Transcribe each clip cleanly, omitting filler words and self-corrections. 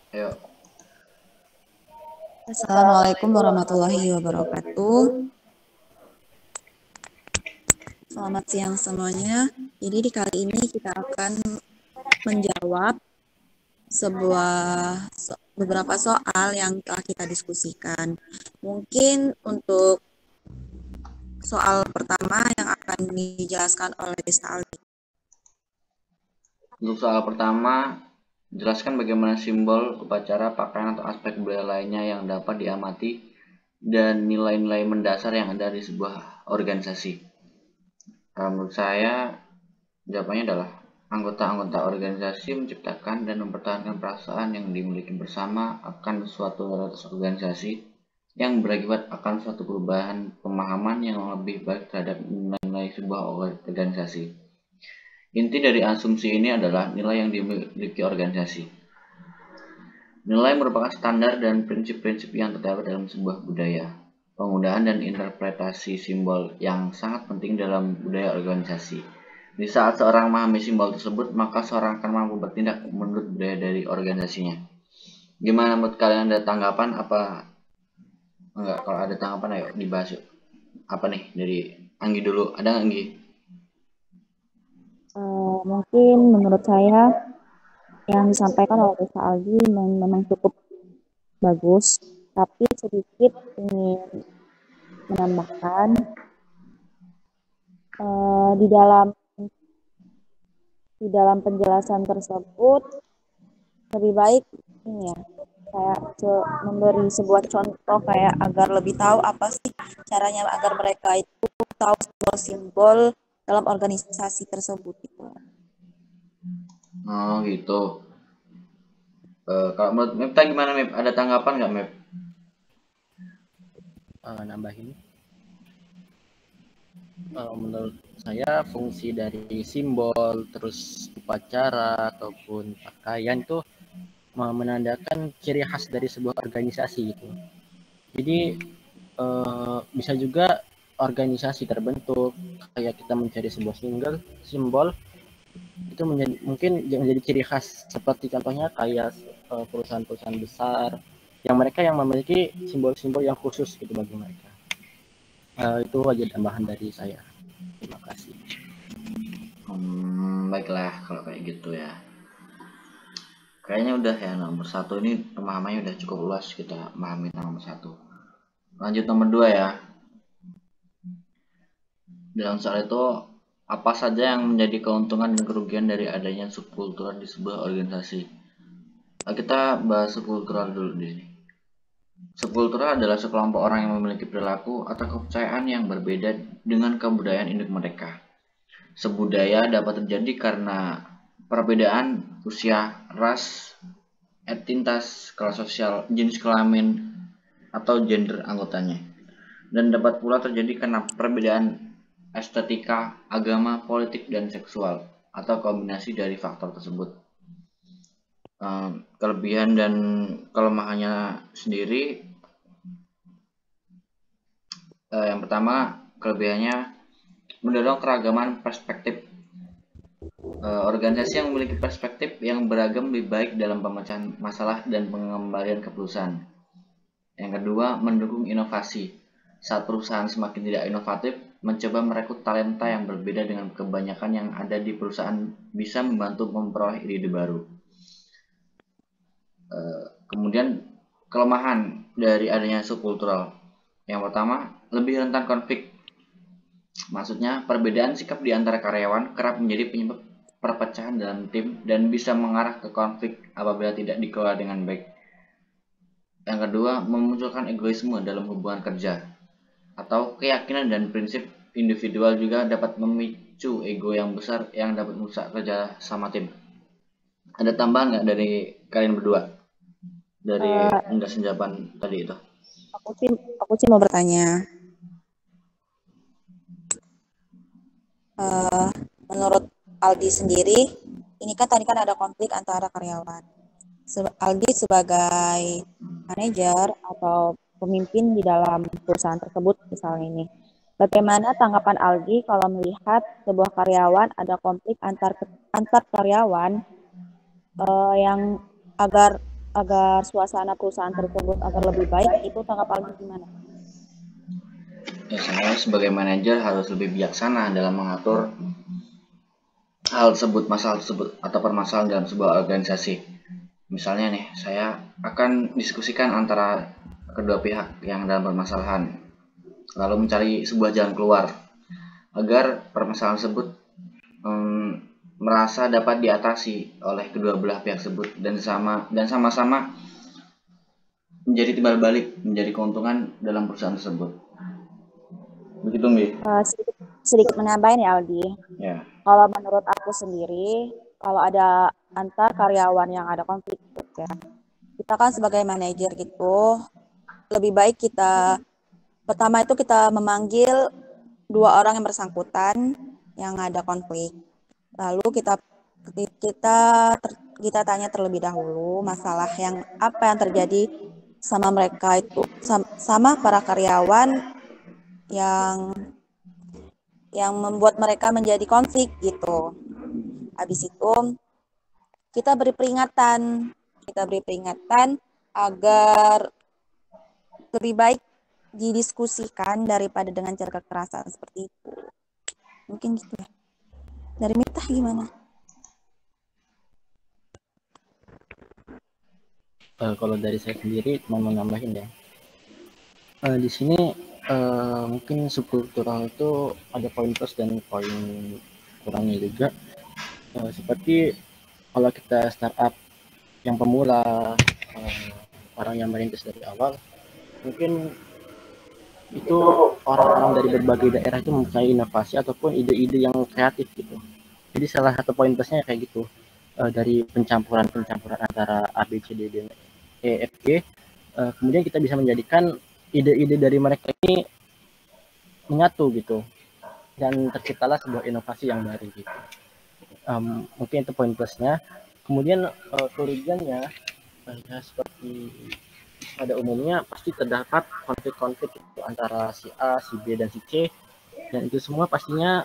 Ayo. Assalamualaikum warahmatullahi wabarakatuh. Selamat siang semuanya. Jadi di kali ini kita akan menjawab beberapa soal yang telah kita diskusikan. Mungkin untuk soal pertama yang akan dijelaskan oleh Desta Aldi. Untuk soal pertama, jelaskan bagaimana simbol, upacara, pakaian atau aspek budaya lainnya yang dapat diamati dan nilai-nilai mendasar yang ada di sebuah organisasi. Menurut saya, jawabannya adalah anggota-anggota organisasi menciptakan dan mempertahankan perasaan yang dimiliki bersama akan suatu realitas organisasi yang berakibat akan suatu perubahan pemahaman yang lebih baik terhadap nilai sebuah organisasi. Inti dari asumsi ini adalah nilai yang dimiliki organisasi. Nilai merupakan standar dan prinsip-prinsip yang terdapat dalam sebuah budaya. Penggunaan dan interpretasi simbol yang sangat penting dalam budaya organisasi. Di saat seorang memahami simbol tersebut, maka seorang akan mampu bertindak menurut budaya dari organisasinya. Gimana menurut kalian, ada tanggapan apa? Enggak, kalau ada tanggapan ayo dibahas yuk. Apa nih dari Anggi dulu? Ada nggak Anggi? Mungkin menurut saya yang disampaikan oleh Desta Aldi memang cukup bagus, tapi sedikit ingin menambahkan di dalam penjelasan tersebut lebih baik ini ya kayak memberi sebuah contoh kayak agar lebih tahu apa sih caranya agar mereka itu tahu simbol-simbol dalam organisasi tersebut gitu. Oh gitu. Kalau menurut Mipta gimana Mip? Ada tanggapan nggak Mip? Nambahin. Menurut saya fungsi dari simbol terus upacara ataupun pakaian itu menandakan ciri khas dari sebuah organisasi gitu. Jadi bisa juga organisasi terbentuk kayak kita mencari sebuah simbol itu mungkin menjadi ciri khas, seperti contohnya kayak perusahaan-perusahaan besar yang mereka yang memiliki simbol-simbol yang khusus gitu bagi mereka. Itu aja tambahan dari saya. Terima kasih. Baiklah kalau kayak gitu ya. Kayaknya udah ya, nomor satu ini pemahamannya udah cukup luas kita memahami nomor satu. Lanjut nomor dua ya. Dalam soal itu, apa saja yang menjadi keuntungan dan kerugian dari adanya subkultur di sebuah organisasi? Nah, kita bahas subkultural dulu di sini. Subkultural adalah sekelompok orang yang memiliki perilaku atau kepercayaan yang berbeda dengan kebudayaan induk mereka. Sebudaya dapat terjadi karena perbedaan usia, ras, etnitas, kelas sosial, jenis kelamin, atau gender anggotanya. Dan dapat pula terjadi karena perbedaan estetika, agama, politik, dan seksual, atau kombinasi dari faktor tersebut. Kelebihan dan kelemahannya sendiri, yang pertama kelebihannya mendorong keragaman perspektif. Organisasi yang memiliki perspektif yang beragam lebih baik dalam pemecahan masalah dan pengembalian keputusan. Yang kedua, mendukung inovasi. Saat perusahaan semakin tidak inovatif, mencoba merekrut talenta yang berbeda dengan kebanyakan yang ada di perusahaan bisa membantu memperoleh ide baru. Kemudian kelemahan dari adanya subkultural. Yang pertama, lebih rentan konflik. Maksudnya, perbedaan sikap di antara karyawan kerap menjadi penyebab perpecahan dalam tim dan bisa mengarah ke konflik apabila tidak dikelola dengan baik. Yang kedua, memunculkan egoisme dalam hubungan kerja, atau keyakinan dan prinsip individual juga dapat memicu ego yang besar yang dapat merusak kerja sama tim. Ada tambahan nggak dari kalian berdua dari penjelasan tadi itu? Aku sih mau bertanya. Menurut Aldi sendiri, ini kan tadi kan ada konflik antara karyawan. Aldi sebagai manajer atau pemimpin di dalam perusahaan tersebut misalnya ini. Bagaimana tanggapan Aldi kalau melihat sebuah karyawan ada konflik antar karyawan yang agar agar suasana perusahaan tersebut agar lebih baik, itu tangkap Aldi gimana? Ya, saya sebagai manajer harus lebih bijaksana dalam mengatur hal tersebut, masalah tersebut, atau permasalahan dalam sebuah organisasi. Misalnya nih, saya akan diskusikan antara kedua pihak yang dalam permasalahan, lalu mencari sebuah jalan keluar agar permasalahan tersebut merasa dapat diatasi oleh kedua belah pihak tersebut dan sama-sama menjadi timbal balik, menjadi keuntungan dalam perusahaan tersebut. Begitu, Mbi? Sedikit menambahin ya Aldi. Ya. Kalau menurut aku sendiri, kalau ada antar karyawan yang ada konflik ya, kita kan sebagai manajer gitu, lebih baik kita pertama itu kita memanggil dua orang yang bersangkutan yang ada konflik. Lalu kita tanya terlebih dahulu masalah yang apa yang terjadi sama mereka itu, sama para karyawan yang membuat mereka menjadi konflik gitu. Habis itu kita beri peringatan agar lebih baik didiskusikan daripada dengan cara kekerasan seperti itu. Mungkin gitu ya. Dari Miftah gimana? Kalau dari saya sendiri mau nambahin ya. Di sini mungkin subkultural itu ada poin plus dan poin kurangnya juga. Seperti kalau kita startup yang pemula, orang yang merintis dari awal, mungkin itu orang-orang dari berbagai daerah itu mempunyai inovasi ataupun ide-ide yang kreatif gitu. Jadi salah satu poin plusnya kayak gitu, dari pencampuran antara A, B, C, D, E, F, G, kemudian kita bisa menjadikan ide-ide dari mereka ini menyatu gitu, dan terciptalah sebuah inovasi yang baru gitu. Mungkin itu poin plusnya. Kemudian kerugiannya ya seperti pada umumnya pasti terdapat konflik-konflik itu antara si A, si B, dan si C, dan itu semua pastinya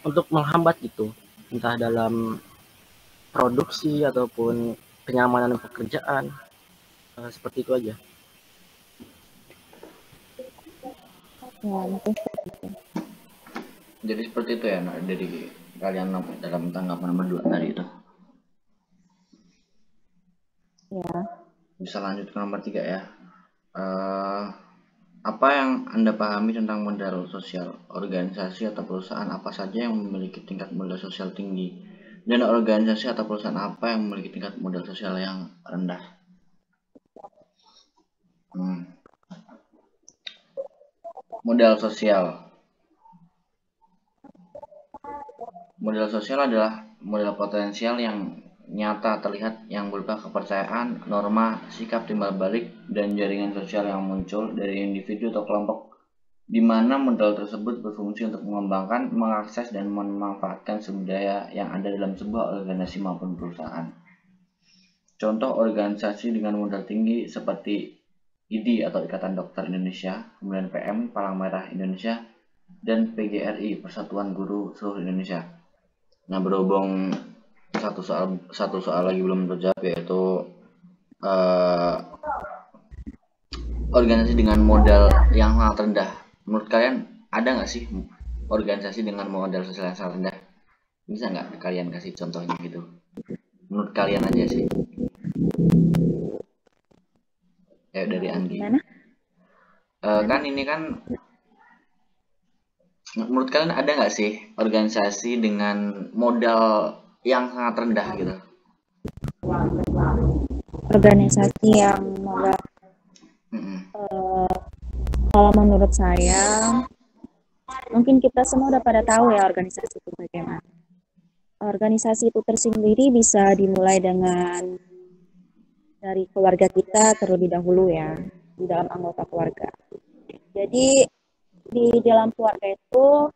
untuk menghambat gitu, entah dalam produksi ataupun kenyamanan pekerjaan, seperti itu aja. Ya, mungkin seperti itu. Jadi seperti itu ya, dari kalian dalam tanggapan nomor 2 tadi itu. Ya. Bisa lanjut ke nomor 3 ya. Apa yang Anda pahami tentang modal sosial organisasi atau perusahaan apa saja yang memiliki tingkat modal sosial tinggi, dan organisasi atau perusahaan apa yang memiliki tingkat modal sosial yang rendah? Modal sosial. Modal sosial adalah modal potensial yang nyata terlihat yang berupa kepercayaan, norma, sikap timbal balik, dan jaringan sosial yang muncul dari individu atau kelompok, di mana modal tersebut berfungsi untuk mengembangkan, mengakses, dan memanfaatkan sumber daya yang ada dalam sebuah organisasi maupun perusahaan. Contoh organisasi dengan modal tinggi seperti IDI atau Ikatan Dokter Indonesia, kemudian PM Palang Merah Indonesia, dan PGRI Persatuan Guru Seluruh Indonesia. Nah, berhubung satu soal lagi belum terjawab, yaitu organisasi dengan modal yang sangat rendah. Menurut kalian ada nggak sih organisasi dengan modal sosial yang sangat rendah? Bisa nggak kalian kasih contohnya gitu? Menurut kalian aja sih. Ya dari Anggi. Kan ini kan, menurut kalian ada nggak sih organisasi dengan modal yang sangat rendah gitu? Organisasi yang modal, kalau menurut saya, mungkin kita semua udah pada tahu ya organisasi itu bagaimana. Organisasi itu tersendiri bisa dimulai dari keluarga kita terlebih dahulu ya, di dalam anggota keluarga. Jadi di dalam keluarga itu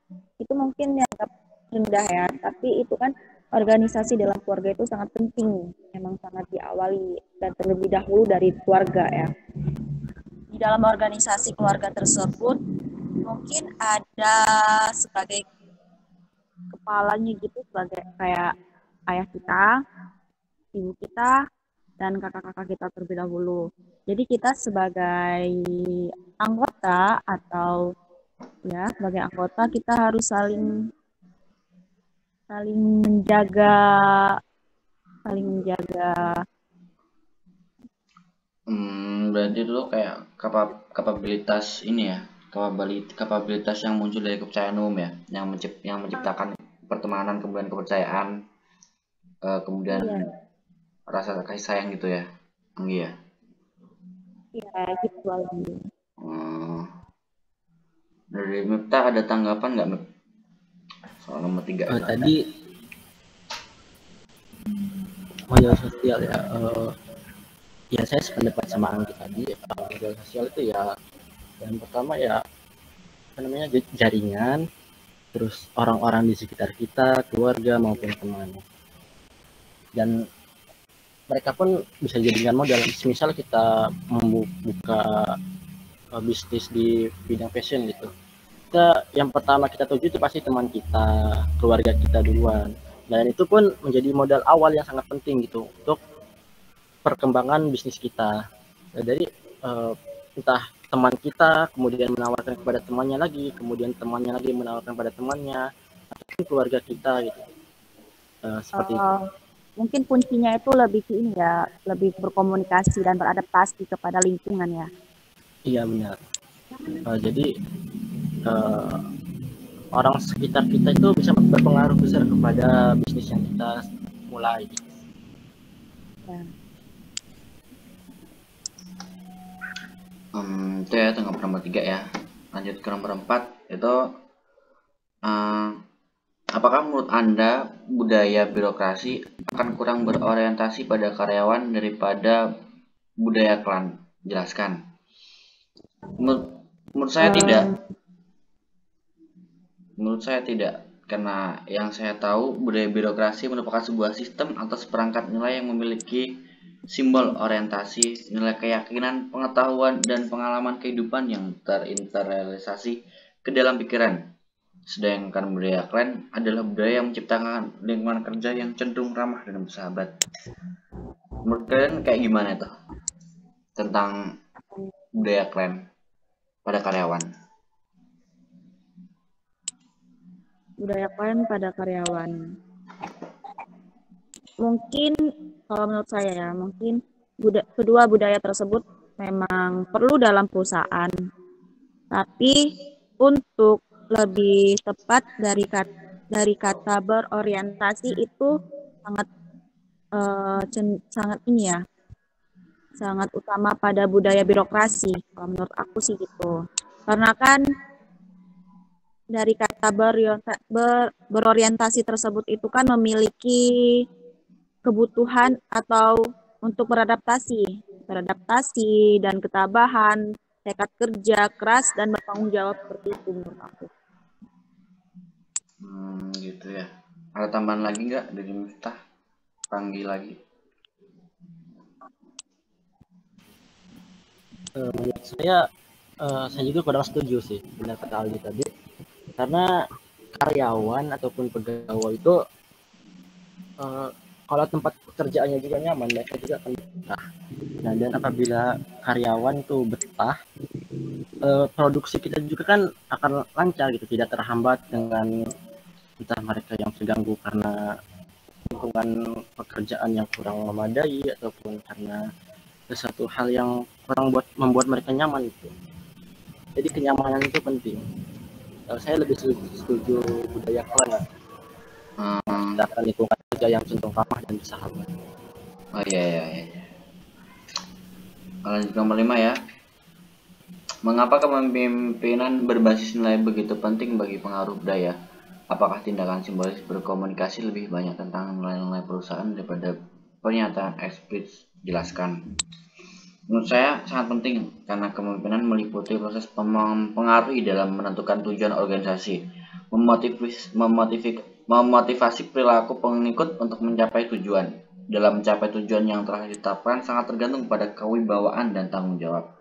mungkin dianggap rendah ya, tapi itu kan organisasi dalam keluarga itu sangat penting, memang sangat diawali dan terlebih dahulu dari keluarga ya. Di dalam organisasi keluarga tersebut mungkin ada sebagai kepalanya gitu, sebagai kayak ayah kita, ibu kita, dan kakak-kakak kita terlebih dahulu. Jadi kita sebagai anggota atau ya sebagai anggota kita harus saling saling menjaga saling menjaga Berarti dulu kayak kapabilitas ini ya, kapabilitas yang muncul dari kepercayaan umum ya, yang menciptakan pertemanan, kemudian kepercayaan, kemudian iya rasa kasih sayang gitu ya. Iya. iya gitu Aldi. Hmm, dari Mipta ada tanggapan nggak, Mip? Soal nomor 3 itu. Tadi modal sosial ya, ya saya sependapat sama Anggi tadi. Modal sosial itu ya yang pertama ya apa namanya, jaringan, terus orang-orang di sekitar kita, keluarga maupun teman, dan mereka pun bisa jadikan modal. Misal kita membuka bisnis di bidang fashion gitu, kita yang pertama kita tuju itu pasti teman kita, keluarga kita duluan, dan itu pun menjadi modal awal yang sangat penting gitu untuk perkembangan bisnis kita. Dari entah teman kita kemudian menawarkan kepada temannya lagi, kemudian temannya lagi menawarkan pada temannya, ataupun keluarga kita gitu. Seperti itu. Mungkin kuncinya itu lebih ke ini ya, lebih berkomunikasi dan beradaptasi kepada lingkungan ya. Iya benar. Jadi orang sekitar kita itu bisa berpengaruh besar kepada bisnis yang kita mulai. Ya. Itu ya tanggapan nomor 3 ya. Lanjut ke nomor 4 itu apakah menurut Anda budaya birokrasi akan kurang berorientasi pada karyawan daripada budaya klan? Jelaskan. Menurut saya tidak. Menurut saya tidak. Karena yang saya tahu budaya birokrasi merupakan sebuah sistem atau seperangkat nilai yang memiliki simbol orientasi, nilai keyakinan, pengetahuan, dan pengalaman kehidupan yang terinternalisasi ke dalam pikiran. Sedangkan budaya klan adalah budaya yang menciptakan lingkungan kerja yang cenderung ramah dan bersahabat. Menurut kalian kayak gimana tuh tentang budaya klan pada karyawan? Budaya klan pada karyawan. Mungkin kalau menurut saya ya, mungkin kedua budaya tersebut memang perlu dalam perusahaan. Tapi untuk lebih tepat dari kata berorientasi itu sangat sangat ini ya, sangat utama pada budaya birokrasi. Kalau menurut aku sih gitu. Karena kan dari kata berorientasi tersebut itu kan memiliki kebutuhan atau untuk beradaptasi dan ketabahan, tekad kerja keras dan bertanggung jawab seperti itu menurut aku. Gitu ya. Ada tambahan lagi nggak dari Miftah? Panggil lagi. Menurut saya juga kurang setuju sih benar kata Aldi tadi, karena karyawan ataupun pegawai itu kalau tempat pekerjaannya juga nyaman, mereka juga akan betah. Nah, dan apabila karyawan tuh betah, produksi kita juga kan akan lancar gitu, tidak terhambat dengan entah mereka yang terganggu karena lingkungan pekerjaan yang kurang memadai ataupun karena sesuatu hal yang kurang membuat mereka nyaman itu. Jadi kenyamanan itu penting. Saya lebih setuju budaya klan, menciptakan lingkungan kerja yang cenderung ramah dan bersahabat. Oh iya. Lanjut nomor 5 ya. Mengapa kepemimpinan berbasis nilai begitu penting bagi pengaruh budaya? Apakah tindakan simbolis berkomunikasi lebih banyak tentang nilai-nilai perusahaan daripada pernyataan eksplisit? Jelaskan. Menurut saya sangat penting karena kepemimpinan meliputi proses mempengaruhi dalam menentukan tujuan organisasi, memotivasi perilaku pengikut untuk mencapai tujuan. Dalam mencapai tujuan yang telah ditetapkan sangat tergantung pada kewibawaan dan tanggung jawab.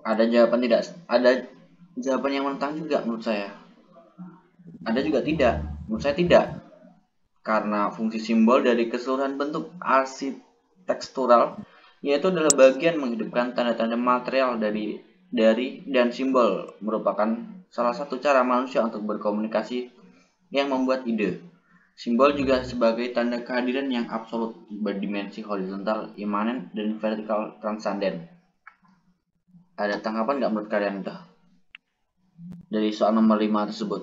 Ada jawaban tidak? Ada jawaban yang menentang juga menurut saya. Ada juga tidak. Menurut saya tidak. karena fungsi simbol dari keseluruhan bentuk arsitektural, yaitu adalah bagian menghidupkan tanda-tanda material dari dan simbol merupakan salah satu cara manusia untuk berkomunikasi yang membuat ide. Simbol juga sebagai tanda kehadiran yang absolut berdimensi horizontal, imanen, dan vertikal transenden. Ada tanggapan nggak menurut kalian tuh dari soal nomor 5 tersebut?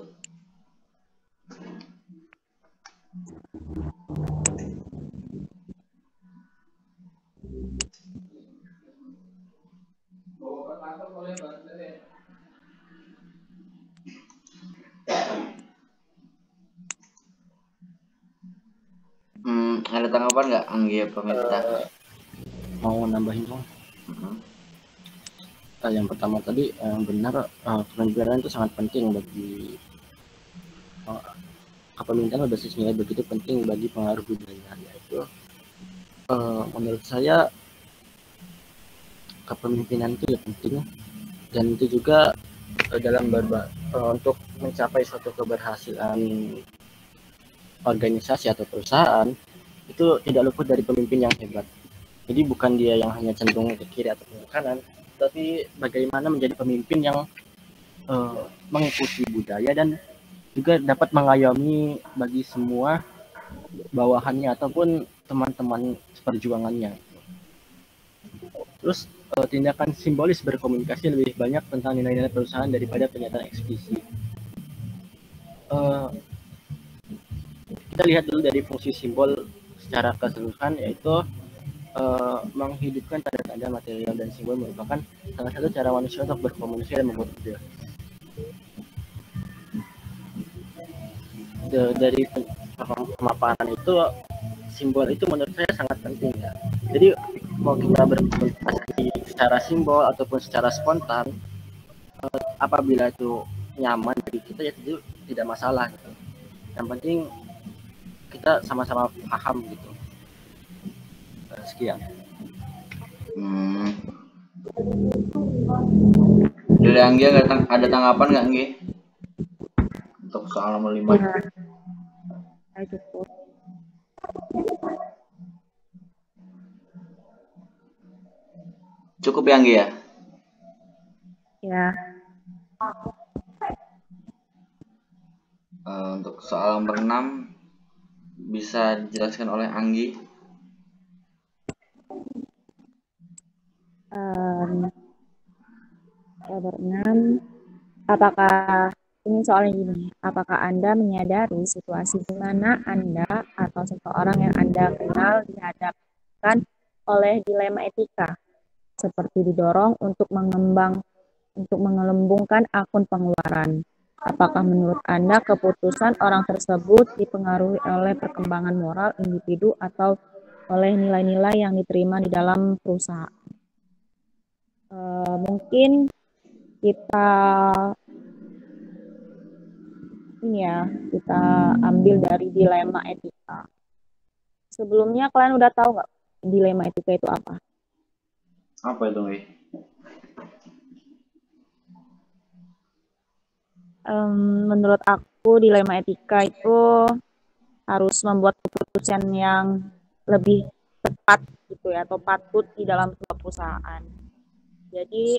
Ada tanggapan nggak Anggi Pramita? Mau nambahin dong. Yang pertama tadi benar, kepemimpinan itu sangat penting bagi kepemimpinan berbasis nilai begitu penting bagi pengaruh budaya, yaitu menurut saya kepemimpinan itu ya penting, dan itu juga dalam untuk mencapai suatu keberhasilan organisasi atau perusahaan itu tidak luput dari pemimpin yang hebat. Jadi bukan dia yang hanya cenderung ke kiri atau ke kanan, tapi bagaimana menjadi pemimpin yang mengikuti budaya dan juga dapat mengayomi bagi semua bawahannya ataupun teman-teman perjuangannya. Terus tindakan simbolis berkomunikasi lebih banyak tentang nilai-nilai perusahaan daripada pernyataan eksplisit. Kita lihat dulu dari fungsi simbol secara keseluruhan, yaitu menghidupkan tanda-tanda material dan simbol merupakan salah satu cara manusia untuk berkomunikasi dan membuat ide. Dari pemaparan itu, simbol itu menurut saya sangat penting ya. Jadi mau kita berkomunikasi secara simbol ataupun secara spontan, apabila itu nyaman bagi kita ya itu tidak masalah gitu. Yang penting kita sama-sama paham gitu. Sekian. Dari Anggi ada tanggapan nggak Anggi untuk soal nomor 5? Ya, cukup. Cukup ya Anggi ya? Ya. Untuk soal nomor 6 bisa dijelaskan oleh Anggi. Nomor 6, apakah ini soalnya gini, apakah Anda menyadari situasi di mana Anda atau seseorang yang Anda kenal dihadapkan oleh dilema etika, seperti didorong untuk mengelembungkan akun pengeluaran? Apakah menurut Anda keputusan orang tersebut dipengaruhi oleh perkembangan moral individu atau oleh nilai-nilai yang diterima di dalam perusahaan? Mungkin kita ambil dari dilema etika. Sebelumnya kalian udah tahu nggak dilema etika itu apa? Apa itu, Wi? Menurut aku dilema etika itu harus membuat keputusan yang lebih tepat gitu ya, atau patut di dalam sebuah perusahaan. Jadi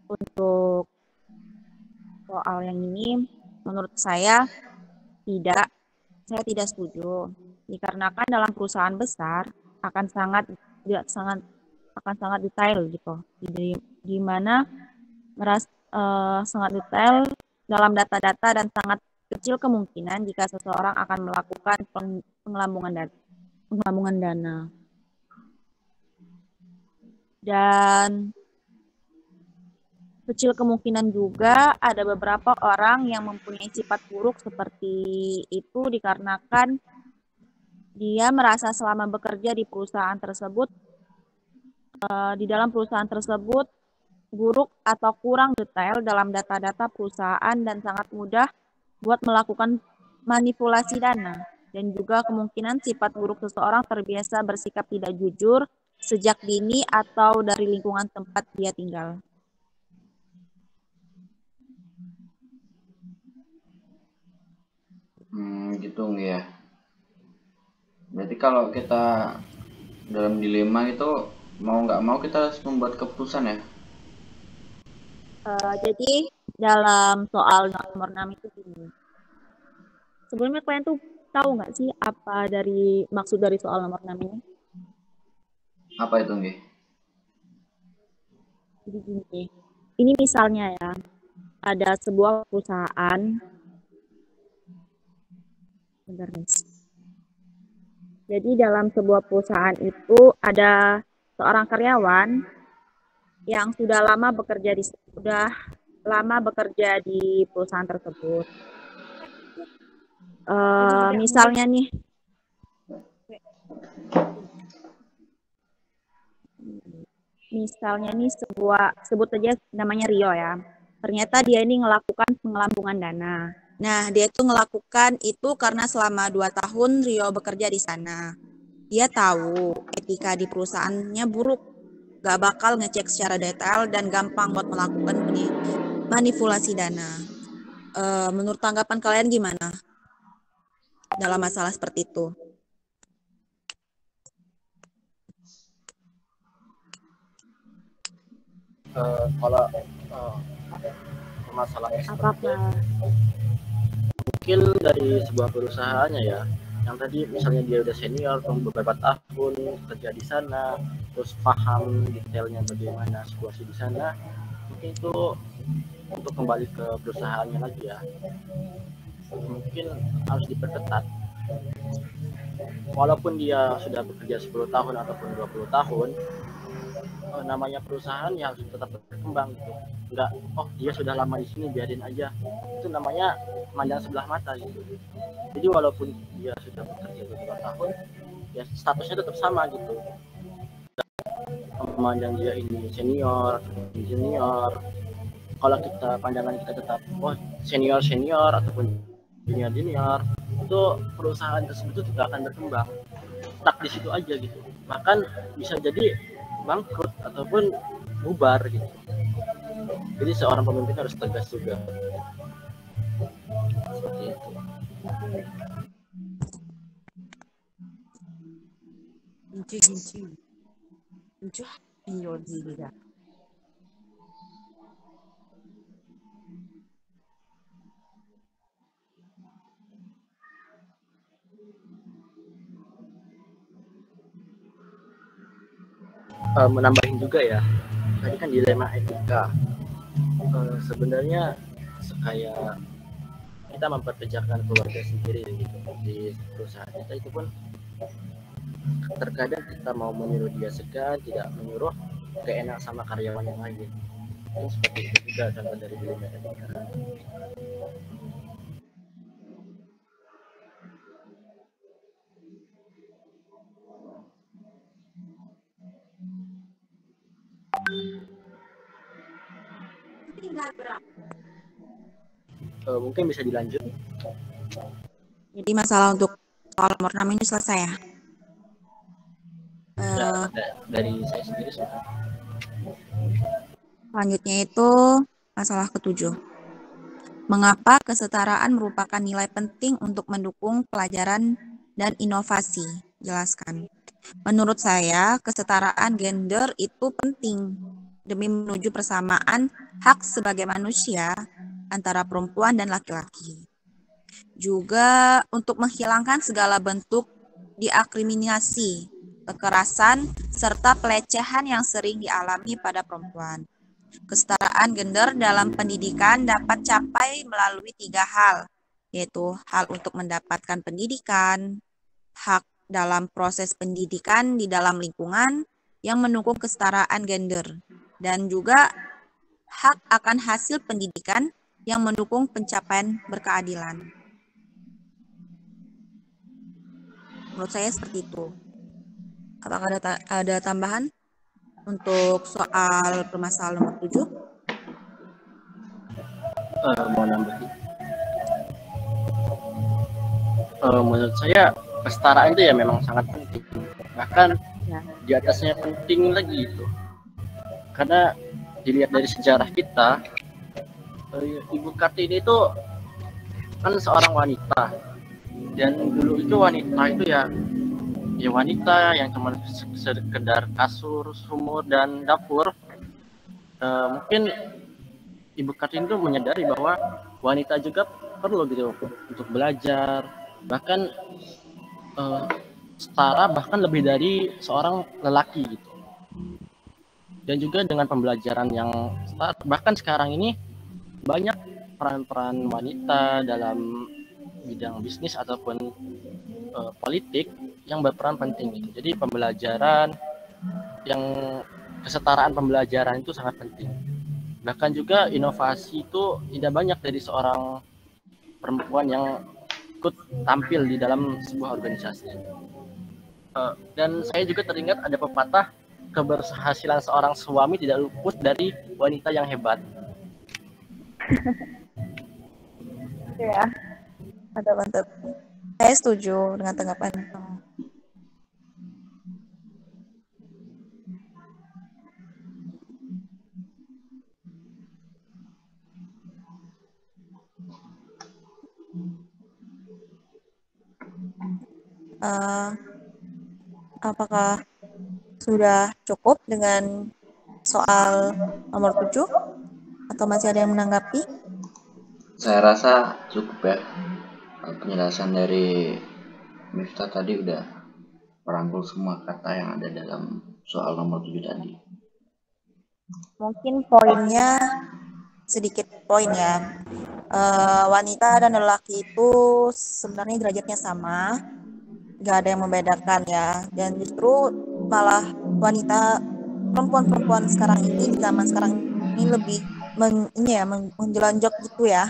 untuk soal yang ini menurut saya tidak setuju, dikarenakan dalam perusahaan besar akan sangat detail gitu, di mana sangat detail dalam data-data dan sangat kecil kemungkinan jika seseorang akan melakukan pengelambungan dana. Dan kecil kemungkinan juga ada beberapa orang yang mempunyai sifat buruk seperti itu dikarenakan dia merasa selama bekerja di perusahaan tersebut, di dalam perusahaan tersebut buruk atau kurang detail dalam data-data perusahaan dan sangat mudah buat melakukan manipulasi dana. Dan juga kemungkinan sifat buruk seseorang terbiasa bersikap tidak jujur sejak dini atau dari lingkungan tempat dia tinggal. gitu ya. Berarti kalau kita dalam dilema itu mau nggak mau kita harus membuat keputusan ya. Jadi dalam soal nomor 6 itu gini. Sebelumnya kalian tuh tahu nggak sih apa dari maksud dari soal nomor 6 ini? Apa itu nggih? Jadi gini, ini misalnya ya, ada sebuah perusahaan, bentar nih. Jadi dalam sebuah perusahaan itu ada seorang karyawan yang sudah lama bekerja di perusahaan tersebut. Misalnya nih, sebut aja namanya Rio ya. Ternyata dia ini melakukan pengelambungan dana. Nah, dia itu melakukan itu karena selama 2 tahun Rio bekerja di sana. Dia tahu etika di perusahaannya buruk, gak bakal ngecek secara detail dan gampang buat melakukan manipulasi dana. Menurut tanggapan kalian gimana dalam masalah seperti itu? Kalau masalah Apakah mungkin dari sebuah perusahaannya ya, yang tadi misalnya dia udah senior beberapa tahun kerja di sana, terus paham detailnya bagaimana situasi di sana, mungkin itu untuk kembali ke perusahaannya lagi ya, mungkin harus diperketat. Walaupun dia sudah bekerja 10 tahun ataupun 20 tahun, namanya perusahaan ya harus tetap berkembang gitu. Enggak, oh dia sudah lama di sini biarin aja. Itu namanya mandang sebelah mata gitu. Jadi walaupun dia sudah bekerja beberapa tahun, ya statusnya tetap sama gitu. Memandang dia ini senior, junior. Kalau kita pandangan kita tetap senior ataupun junior, itu perusahaan tersebut tidak akan berkembang. Stuck di situ aja gitu. Bahkan bisa jadi bangkrut ataupun bubar gitu. Jadi seorang pemimpin harus tegas juga. Seperti itu. Menambahin juga ya, tadi kan dilema etika. Sebenarnya kayak kita memperkerjakan keluarga sendiri gitu di perusahaan kita, itu pun terkadang kita mau menyuruh dia segan, tidak menyuruh keenak sama karyawan yang lain. Itu seperti itu juga contoh dari dilema etika. Mungkin bisa dilanjut. Jadi masalah untuk soal nomor 6 ini selesai ya? Dari saya sendiri sudah. Selanjutnya itu masalah ke-7. Mengapa kesetaraan merupakan nilai penting untuk mendukung pelajaran dan inovasi? Jelaskan. Menurut saya, kesetaraan gender itu penting demi menuju persamaan hak sebagai manusia antara perempuan dan laki-laki. Juga untuk menghilangkan segala bentuk diskriminasi, kekerasan, serta pelecehan yang sering dialami pada perempuan. Kesetaraan gender dalam pendidikan dapat capai melalui 3 hal, yaitu hal untuk mendapatkan pendidikan, hak dalam proses pendidikan di dalam lingkungan yang mendukung kesetaraan gender, dan juga hak akan hasil pendidikan yang mendukung pencapaian berkeadilan. Menurut saya seperti itu. Apakah ada tambahan untuk soal permasalahan nomor 7? Mau nambahin. Menurut saya kesetaraan itu ya memang sangat penting. Bahkan Ya. di atasnya penting lagi itu. Karena dilihat dari sejarah kita, Ibu Kartini itu kan seorang wanita Dan dulu itu wanita itu ya wanita yang cuma sekedar kasur, sumur, dan dapur. Mungkin Ibu Kartini itu menyadari bahwa wanita juga perlu gitu untuk belajar, bahkan setara bahkan lebih dari seorang lelaki gitu. Dan juga dengan pembelajaran yang setara, bahkan sekarang ini banyak peran-peran wanita dalam bidang bisnis ataupun politik yang berperan penting gitu. Jadi pembelajaran yang kesetaraan pembelajaran itu sangat penting. Bahkan juga inovasi itu tidak banyak dari seorang perempuan yang ikut tampil di dalam sebuah organisasi. Dan saya juga teringat ada pepatah, keberhasilan seorang suami tidak luput dari wanita yang hebat. Ya, mantap. Saya setuju dengan tanggapan itu. Apakah sudah cukup dengan soal nomor 7 atau masih ada yang menanggapi? Saya rasa cukup ya. Penjelasan dari Miftah tadi udah merangkul semua kata yang ada dalam soal nomor 7 tadi. Mungkin poinnya sedikit poin ya. Wanita dan lelaki itu sebenarnya derajatnya sama, nggak ada yang membedakan ya. Dan justru malah wanita, perempuan sekarang ini, di zaman sekarang ini lebih menjelonjok gitu ya.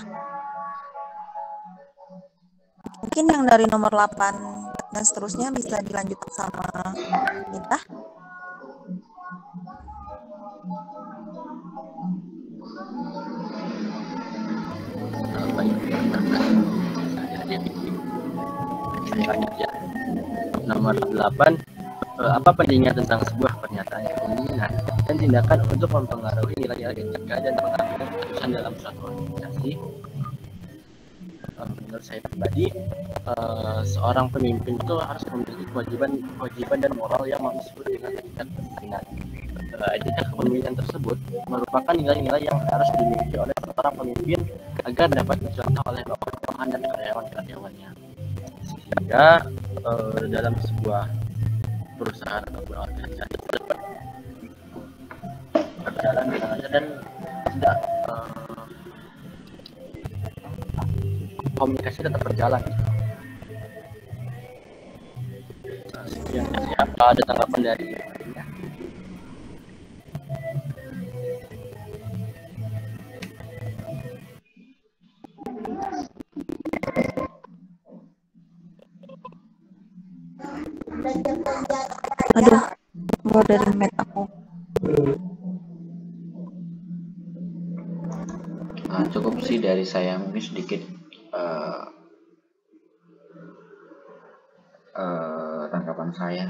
Mungkin yang dari nomor 8 dan seterusnya bisa dilanjutkan sama kita. Saya lanjut ya. Nomor 8, apa pentingnya tentang sebuah pernyataan kepemimpinan dan tindakan untuk mempengaruhi nilai-nilai etika dan pengambilan keputusan dalam suatu organisasi? Menurut saya pribadi, seorang pemimpin itu harus memiliki kewajiban dan moral yang disebut dengan etika kepemimpinan. Etika kepemimpinan tersebut merupakan nilai-nilai yang harus dimiliki oleh seorang pemimpin agar dapat dicontoh oleh bawahan dan karyawan-karyawannya. Sehingga dalam sebuah perusahaan ataupun organisasi dapat berjalan dengan lancar dan tidak komunikasi tetap berjalan. Sekian dari apa ada tanggapan dari lainnya? Aduh, keluar dari mic aku. Cukup sih dari saya, mungkin sedikit tanggapan saya.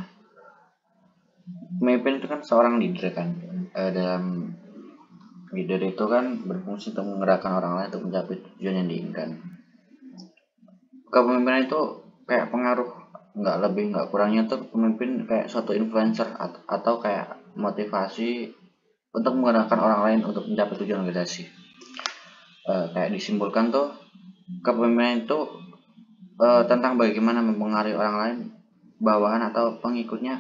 Pemimpin itu kan seorang leader kan. Dalam leader itu kan berfungsi untuk menggerakkan orang lain untuk mencapai tujuan yang diinginkan. Kepemimpinan itu kayak pengaruh, nggak lebih nggak kurangnya tuh pemimpin kayak suatu influencer atau kayak motivasi untuk menggerakkan orang lain untuk mencapai tujuan organisasi. Kayak disimpulkan tuh kepemimpinan itu tentang bagaimana mempengaruhi orang lain, bawahan atau pengikutnya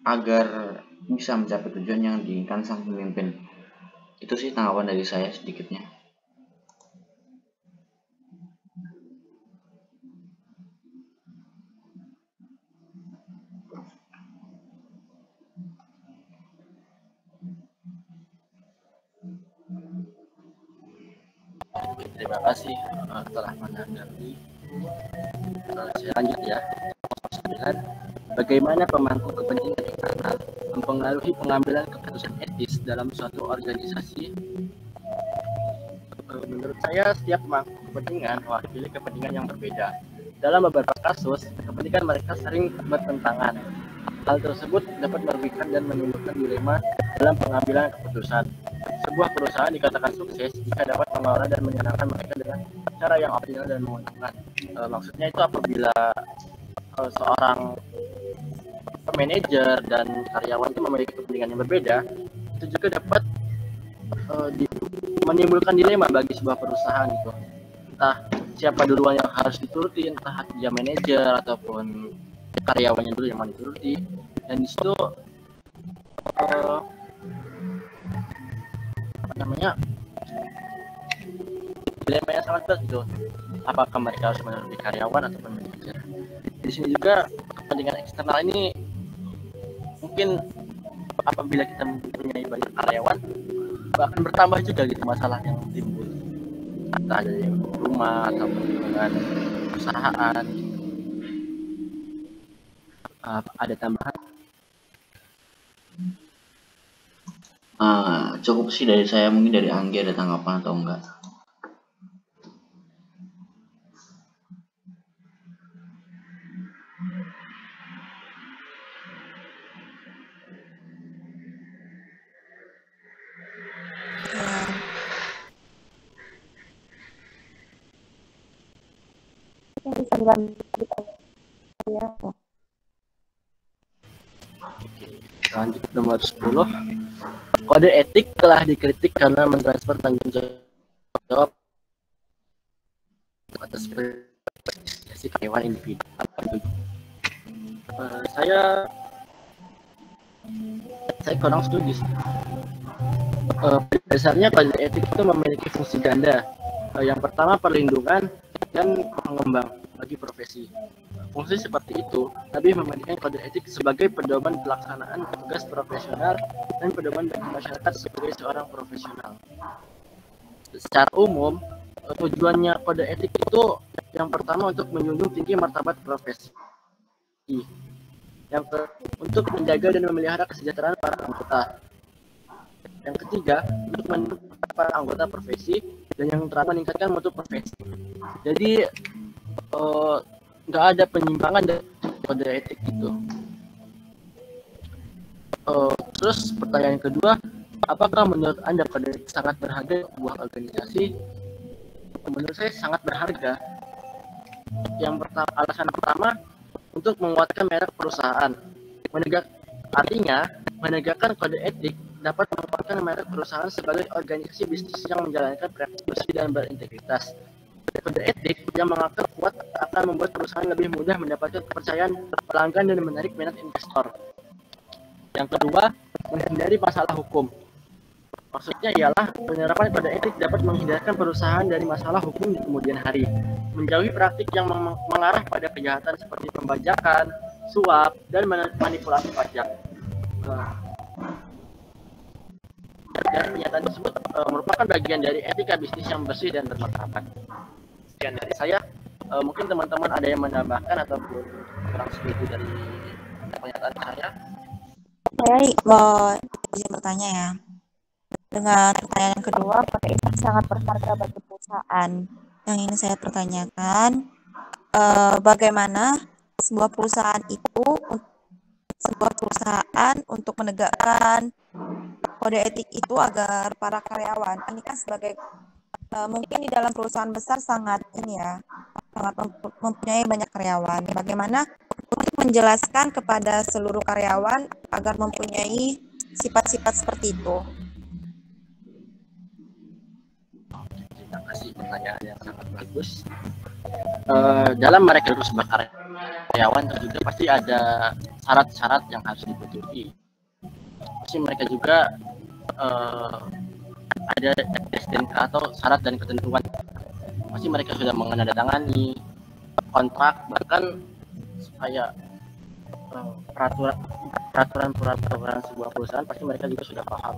agar bisa mencapai tujuan yang diinginkan sang pemimpin. Itu sih tanggapan dari saya sedikitnya. Terima kasih telah menanggapi. Saya lanjut ya. Bagaimana pemangku kepentingan internal mempengaruhi pengambilan keputusan etis dalam suatu organisasi? Menurut saya, setiap pemangku kepentingan mewakili kepentingan yang berbeda. Dalam beberapa kasus, kepentingan mereka sering bertentangan. Hal tersebut dapat merugikan dan menimbulkan dilema dalam pengambilan keputusan. sebuah perusahaan dikatakan sukses jika dapat mengelola dan menjalankan mereka dengan cara yang optimal dan menguntungkan. Maksudnya itu apabila seorang manajer dan karyawan itu memiliki kepentingan yang berbeda, itu juga dapat menimbulkan dilema bagi sebuah perusahaan gitu. Entah siapa duluan yang harus dituruti, entah dia manajer ataupun karyawannya dulu yang mau dituruti. Dan di situ dilema yang sangat berat gitu. Apakah mereka harus menuruti karyawan ataupun manajer? Di sini juga kepentingan eksternal ini mungkin apabila kita mempunyai banyak karyawan akan bertambah juga gitu masalah yang timbul, entah dari rumah ataupun dengan perusahaan. Ada tambahan? Cukup sih dari saya. Mungkin dari Anggi ada tanggapan atau enggak? Lanjut nomor 10. Kode etik telah dikritik karena mentransfer tanggung jawab atas prestasi karyawan individu. Saya kurang setuju. Dasarnya kode etik itu memiliki fungsi ganda. Yang pertama perlindungan dan pengembang bagi profesi. Fungsi seperti itu lebih membandingkan kode etik sebagai pedoman pelaksanaan tugas profesional dan pedoman bagi masyarakat sebagai seorang profesional. Secara umum, tujuannya kode etik itu yang pertama untuk menjunjung tinggi martabat profesi, untuk menjaga dan memelihara kesejahteraan para anggota, yang ketiga untuk mendukung para anggota profesi, dan yang terakhir meningkatkan mutu profesi. Jadi nggak ada penyimpangan dari kode etik itu. Terus pertanyaan kedua, apakah menurut Anda kode etik sangat berharga sebuah organisasi? Menurut saya sangat berharga. Yang pertama, alasan pertama untuk menguatkan merek perusahaan. Artinya menegakkan kode etik dapat menguatkan merek perusahaan sebagai organisasi bisnis yang menjalankan praktik bersih dan berintegritas. Kode etik yang mengakar kuat akan membuat perusahaan lebih mudah mendapatkan kepercayaan pelanggan dan menarik minat investor. Yang kedua, menghindari masalah hukum. Maksudnya ialah penerapan kode etik dapat menghindarkan perusahaan dari masalah hukum di kemudian hari, menjauhi praktik yang mengarah pada kejahatan seperti pembajakan, suap, dan manipulasi pajak. Dan pernyataan tersebut merupakan bagian dari etika bisnis yang bersih dan bermartabat. Sekian dari saya. Mungkin teman-teman ada yang menambahkan ataupun kurang setuju dari pernyataan saya. Saya mau izin bertanya ya. Dengan pertanyaan yang kedua, kode etik sangat berharga bagi perusahaan. Yang ini saya pertanyakan, bagaimana sebuah perusahaan untuk menegakkan kode etik itu agar para karyawan, ini kan sebagai mungkin di dalam perusahaan besar sangat mempunyai banyak karyawan. Bagaimana untuk menjelaskan kepada seluruh karyawan agar mempunyai sifat-sifat seperti itu? Terima kasih, pertanyaan yang sangat bagus. Dalam merekrut sebuah karyawan juga pasti ada syarat-syarat yang harus dipenuhi. Pasti mereka juga ada SDNK atau syarat dan ketentuan. Pasti mereka sudah menandatangani kontrak, bahkan kayak peraturan sebuah perusahaan pasti mereka juga sudah paham.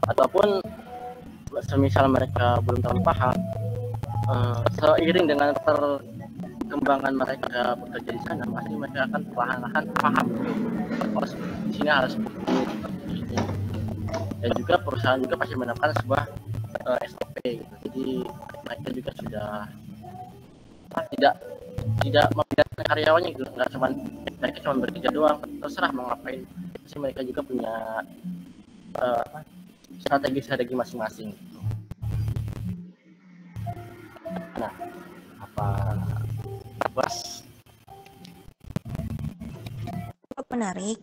Ataupun semisal mereka belum terlalu paham, seiring dengan perkembangan mereka bekerja di sana, pasti mereka akan perlahan-lahan paham. Di sini harus seperti ini. Dan juga perusahaan juga pasti menerapkan sebuah SOP gitu. Jadi mereka juga sudah tidak membiarkan karyawannya gitu, nggak cuma mereka bekerja doang terserah mau ngapain. Pasti mereka juga punya strategi masing-masing. Nah, apa Mas? Cukup menarik.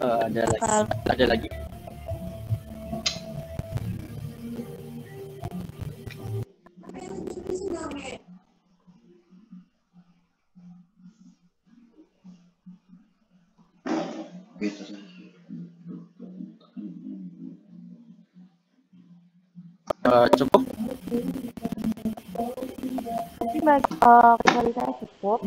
Ada lagi. Cukup. Kecuali saya cukup.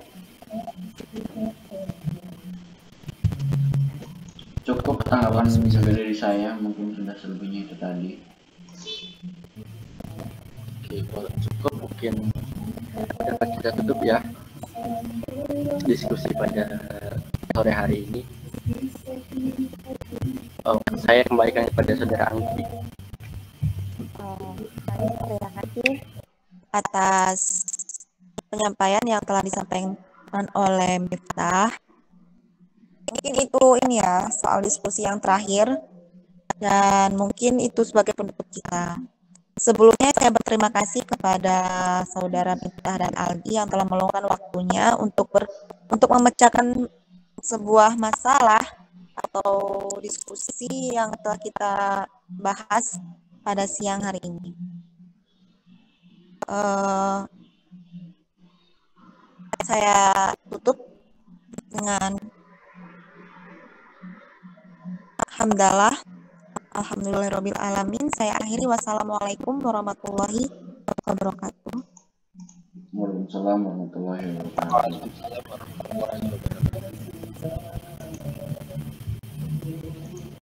Cukup tanggapan dari saya, mungkin sudah selebihnya itu tadi. Oke, kalau cukup mungkin dapat kita tutup ya diskusi pada sore hari ini. Saya kembalikan kepada saudara Anggi. Terima kasih atas penyampaian yang telah disampaikan oleh Miftah. Mungkin itu ini ya soal diskusi yang terakhir, dan mungkin itu sebagai penutup kita. Sebelumnya saya berterima kasih kepada saudara Miftah dan Aldi yang telah meluangkan waktunya untuk memecahkan sebuah masalah atau diskusi yang telah kita bahas pada siang hari ini. Saya tutup dengan alhamdulillahirabbil alamin. Saya akhiri, wassalamualaikum warahmatullahi wabarakatuh. Waalaikumsalam warahmatullahi wabarakatuh.